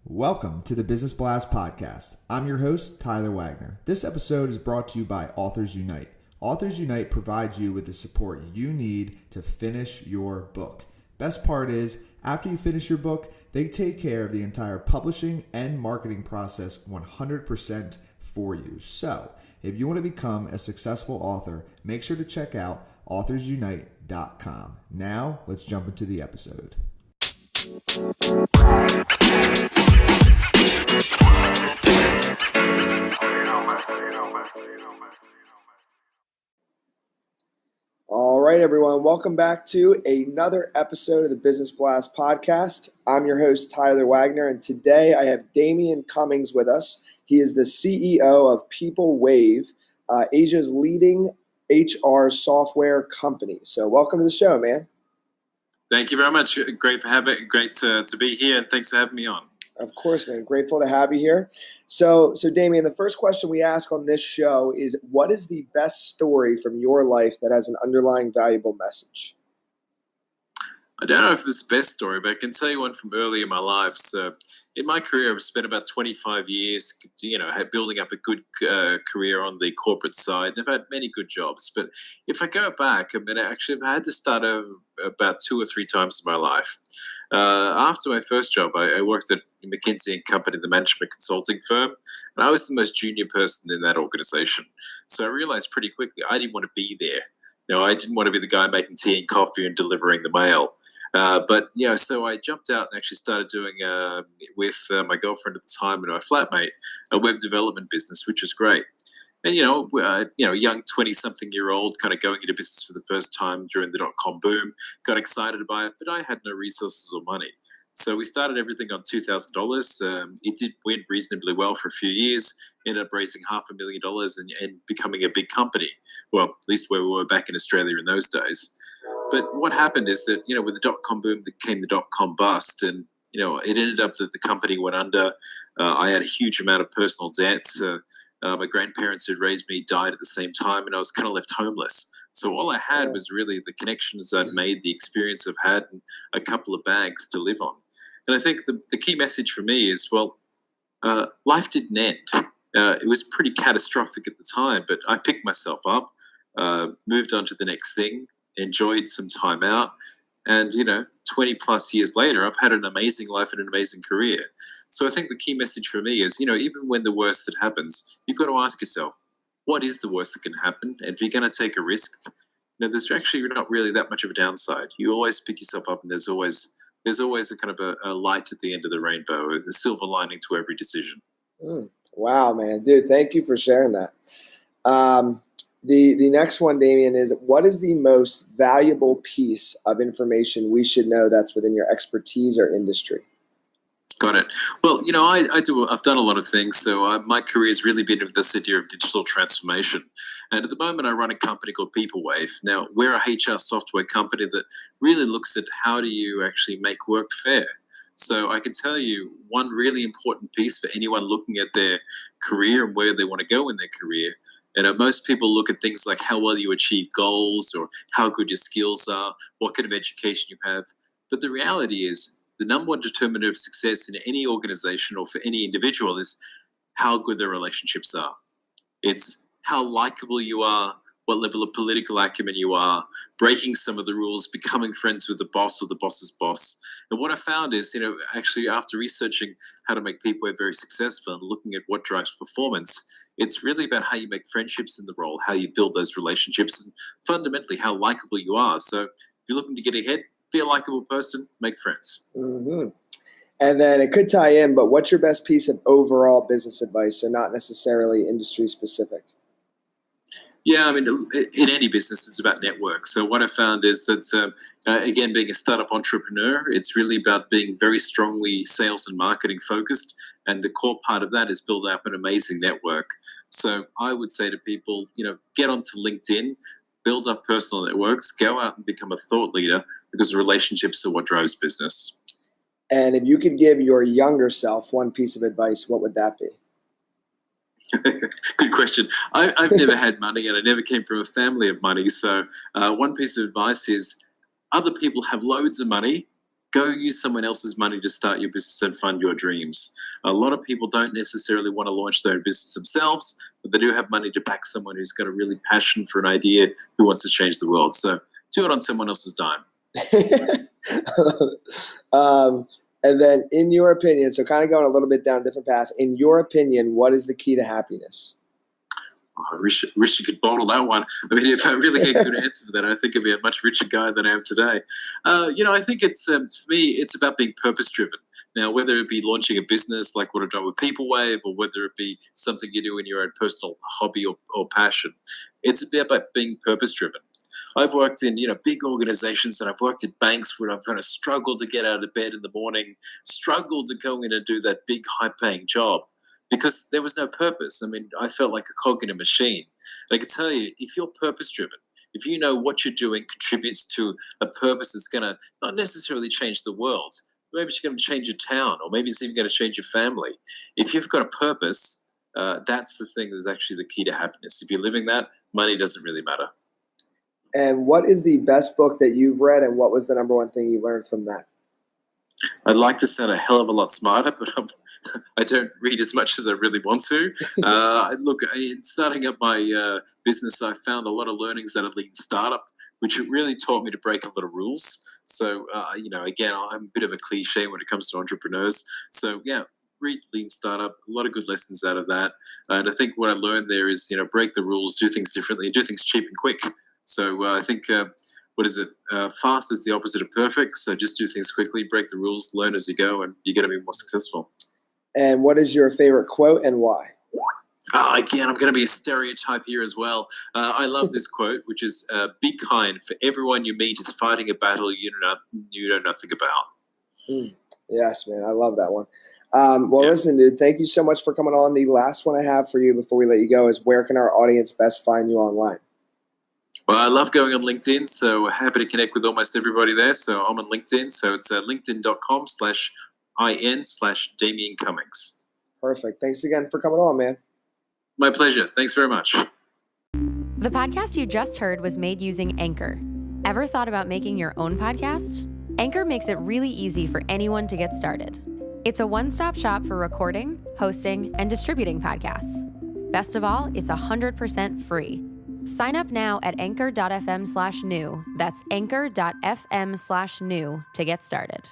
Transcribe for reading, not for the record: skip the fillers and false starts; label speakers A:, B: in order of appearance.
A: Welcome to the Business Blast Podcast. I'm your host, Tyler Wagner. This episode is brought to you by Authors Unite. Authors Unite provides you with the support you need to finish your book. Best part is, after you finish your book, they take care of the entire publishing and marketing process 100% for you. So, if you want to become a successful author, make sure to check out authorsunite.com. Now, let's jump into the episode. All right, everyone. Welcome back to another episode of the Business Blast Podcast. I'm your host, Tyler Wagner, and today I have Damien Cummings with us. He is the CEO of Peoplewave, Asia's leading HR software company. So welcome to the show, man.
B: Thank you very much. Great to be here, and thanks for having me on.
A: Of course, man. Grateful to have you here. So Damien, the first question we ask on this show is, what is the best story from your life that has an underlying valuable message?
B: I don't know if this is the best story, but I can tell you one from early in my life. So in my career, I've spent about 25 years, building up a good career on the corporate side. And I've had many good jobs. But if I go back, I had to start over about 2 or 3 times in my life. After my first job, I worked at McKinsey & Company, the management consulting firm, and I was the most junior person in that organization. So I realized pretty quickly I didn't want to be there. I didn't want to be the guy making tea and coffee and delivering the mail. So I jumped out and actually started doing with my girlfriend at the time and my flatmate a web development business, which was great. And young 20-something-year-old kind of going into business for the first time during the .com boom, got excited about it, but I had no resources or money. So we started everything on $2,000. It did went reasonably well for a few years, ended up raising $500,000 and becoming a big company. Well, at least where we were back in Australia in those days. But what happened is that, with the .com boom, there came the .com bust, and, it ended up that the company went under. I had a huge amount of personal debt. My grandparents who'd raised me died at the same time, and I was kind of left homeless. So all I had was really the connections I'd made, the experience I've had, and a couple of bags to live on. And I think the key message for me is, life didn't end. It was pretty catastrophic at the time, but I picked myself up, moved on to the next thing, enjoyed some time out, and 20 plus years later, I've had an amazing life and an amazing career. So I think the key message for me is, even when the worst that happens, you've got to ask yourself, what is the worst that can happen? And if you're going to take a risk, there's actually not really that much of a downside. You always pick yourself up, and there's always a kind of a light at the end of the rainbow, the silver lining to every decision.
A: Wow, man, dude, thank you for sharing that. The next one, Damien, is, what is the most valuable piece of information we should know that's within your expertise or industry?
B: Got it. Well, I've done a lot of things. So my career has really been in this idea of digital transformation. And at the moment, I run a company called Peoplewave. Now, we're a HR software company that really looks at how do you actually make work fair. So I can tell you one really important piece for anyone looking at their career and where they want to go in their career. Most people look at things like how well you achieve goals or how good your skills are, what kind of education you have. But the reality is, the number one determinant of success in any organization or for any individual is how good their relationships are. It's how likable you are, what level of political acumen you are, breaking some of the rules, becoming friends with the boss or the boss's boss. And what I found is, actually after researching how to make people very successful and looking at what drives performance, it's really about how you make friendships in the role, how you build those relationships, and fundamentally how likable you are. So if you're looking to get ahead, be a likable person, make friends.
A: Mm-hmm. And then it could tie in, but what's your best piece of overall business advice? So not necessarily industry specific.
B: Yeah, in any business, it's about network. So what I found is that, again, being a startup entrepreneur, it's really about being very strongly sales and marketing focused. And the core part of that is build up an amazing network. So I would say to people, get onto LinkedIn, build up personal networks, go out and become a thought leader, because relationships are what drives business.
A: And if you could give your younger self one piece of advice, what would that be?
B: Good question. I've never had money, and I never came from a family of money. So one piece of advice is, other people have loads of money. Go use someone else's money to start your business and fund your dreams. A lot of people don't necessarily want to launch their own business themselves, but they do have money to back someone who's got a really passion for an idea, who wants to change the world. So do it on someone else's dime.
C: And then in your opinion, so kind of going a little bit down a different path, in your opinion, what is the key to happiness?
B: I wish you could bottle that one. I mean, if I really get a good answer for that, I think I'd be a much richer guy than I am today. I think it's, for me, it's about being purpose-driven. Now, whether it be launching a business like what I've done with Peoplewave, or whether it be something you do in your own personal hobby or passion, it's about being purpose-driven. I've worked in, big organizations, and I've worked at banks where I've kind of struggled to get out of bed in the morning, struggled to go in and do that big high-paying job because there was no purpose. I mean, I felt like a cog in a machine. And I can tell you, if you're purpose-driven, if you know what you're doing contributes to a purpose that's going to not necessarily change the world, maybe it's going to change your town, or maybe it's even going to change your family. If you've got a purpose, that's the thing that's actually the key to happiness. If you're living that, money doesn't really matter.
C: And what is the best book that you've read, and what was the number one thing you learned from that?
B: I'd like to sound a hell of a lot smarter, but I don't read as much as I really want to. Look, in starting up my business, I found a lot of learnings out of Lean Startup, which really taught me to break a lot of rules. So, again, I'm a bit of a cliche when it comes to entrepreneurs. So, yeah, read Lean Startup, a lot of good lessons out of that. And I think what I learned there is, break the rules, do things differently, and do things cheap and quick. So I think, fast is the opposite of perfect. So just do things quickly, break the rules, learn as you go, and you're going to be more successful.
C: And what is your favorite quote and why?
B: Again, I'm going to be a stereotype here as well. I love this quote, which is, be kind, for everyone you meet is fighting a battle you know nothing about.
C: Yes, man. I love that one. Listen, dude, thank you so much for coming on. The last one I have for you before we let you go is, where can our audience best find you online?
B: Well, I love going on LinkedIn, so happy to connect with almost everybody there. So I'm on LinkedIn, so it's linkedin.com/in/Damien Cummings.
C: Perfect. Thanks again for coming on, man.
B: My pleasure. Thanks very much.
D: The podcast you just heard was made using Anchor. Ever thought about making your own podcast? Anchor makes it really easy for anyone to get started. It's a one-stop shop for recording, hosting, and distributing podcasts. Best of all, it's 100% free. Sign up now at anchor.fm/new. That's anchor.fm/new to get started.